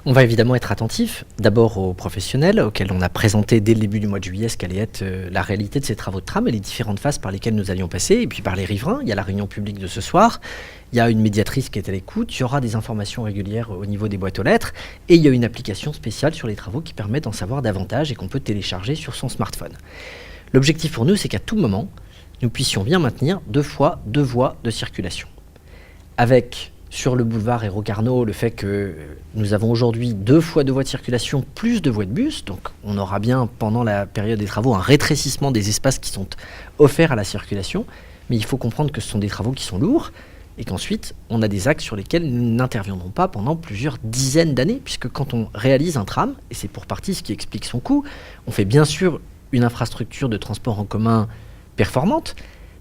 On va évidemment être attentif, d'abord aux professionnels, auxquels on a présenté dès le début du mois de juillet ce qu'allait être la réalité de ces travaux de tram et les différentes phases par lesquelles nous allions passer, et puis par les riverains. Il y a la réunion publique de ce soir, il y a une médiatrice qui est à l'écoute, il y aura des informations régulières au niveau des boîtes aux lettres, et il y a une application spéciale sur les travaux qui permet d'en savoir davantage et qu'on peut télécharger sur son smartphone. L'objectif pour nous, c'est qu'à tout moment, nous puissions bien maintenir deux voies de circulation. Avec, sur le boulevard Hérault Carnot, le fait que nous avons aujourd'hui 2 fois 2 voies de circulation plus 2 voies de bus, donc on aura bien pendant la période des travaux un rétrécissement des espaces qui sont offerts à la circulation, mais il faut comprendre que ce sont des travaux qui sont lourds et qu'ensuite on a des axes sur lesquels nous n'interviendrons pas pendant plusieurs dizaines d'années, puisque quand on réalise un tram, et c'est pour partie ce qui explique son coût, on fait bien sûr une infrastructure de transport en commun performante,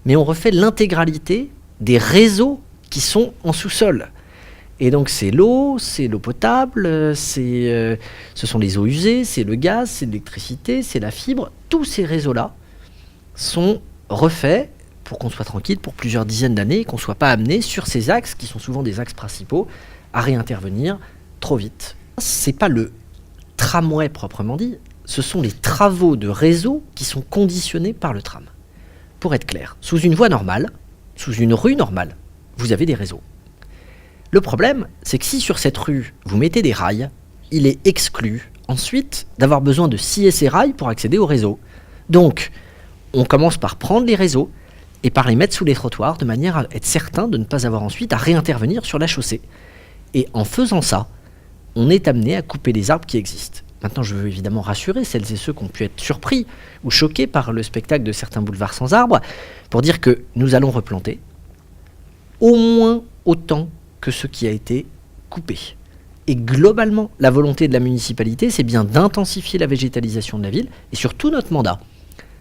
mais on refait l'intégralité des réseaux qui sont en sous-sol. Et donc c'est l'eau potable, ce sont les eaux usées, c'est le gaz, c'est l'électricité, c'est la fibre. Tous ces réseaux-là sont refaits pour qu'on soit tranquille pour plusieurs dizaines d'années et qu'on ne soit pas amené sur ces axes, qui sont souvent des axes principaux, à réintervenir trop vite. Ce n'est pas le tramway proprement dit, ce sont les travaux de réseau qui sont conditionnés par le tram. Pour être clair, sous une voie normale, sous une rue normale, vous avez des réseaux. Le problème, c'est que si sur cette rue, vous mettez des rails, il est exclu ensuite d'avoir besoin de scier ces rails pour accéder au réseau. Donc, on commence par prendre les réseaux et par les mettre sous les trottoirs de manière à être certain de ne pas avoir ensuite à réintervenir sur la chaussée. Et en faisant ça, on est amené à couper les arbres qui existent. Maintenant, je veux évidemment rassurer celles et ceux qui ont pu être surpris ou choqués par le spectacle de certains boulevards sans arbres, pour dire que nous allons replanter au moins autant que ce qui a été coupé. Et globalement, la volonté de la municipalité, c'est bien d'intensifier la végétalisation de la ville, et sur tout notre mandat,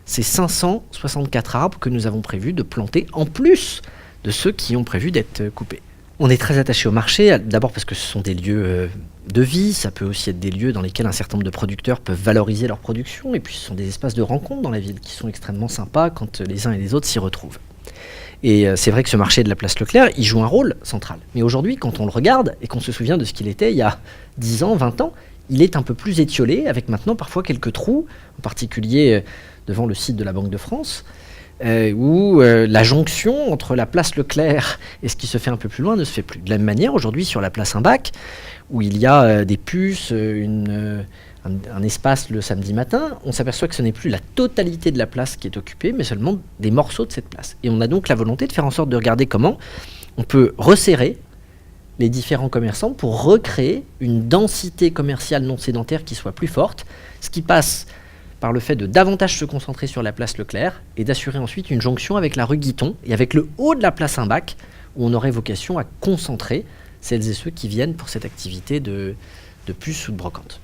c'est 564 arbres que nous avons prévu de planter, en plus de ceux qui ont prévu d'être coupés. On est très attaché au marché, d'abord parce que ce sont des lieux de vie, ça peut aussi être des lieux dans lesquels un certain nombre de producteurs peuvent valoriser leur production, et puis ce sont des espaces de rencontre dans la ville qui sont extrêmement sympas quand les uns et les autres s'y retrouvent. Et c'est vrai que ce marché de la place Leclerc, il joue un rôle central. Mais aujourd'hui, quand on le regarde et qu'on se souvient de ce qu'il était il y a 10 ans, 20 ans, il est un peu plus étiolé, avec maintenant parfois quelques trous, en particulier devant le site de la Banque de France, où la jonction entre la place Leclerc et ce qui se fait un peu plus loin ne se fait plus. De la même manière, aujourd'hui, sur la place Imbach, où il y a des puces, un espace le samedi matin, on s'aperçoit que ce n'est plus la totalité de la place qui est occupée, mais seulement des morceaux de cette place. Et on a donc la volonté de faire en sorte de regarder comment on peut resserrer les différents commerçants pour recréer une densité commerciale non sédentaire qui soit plus forte, ce qui passe par le fait de davantage se concentrer sur la place Leclerc et d'assurer ensuite une jonction avec la rue Guiton et avec le haut de la place Imbach, où on aurait vocation à concentrer celles et ceux qui viennent pour cette activité de puce ou de brocante.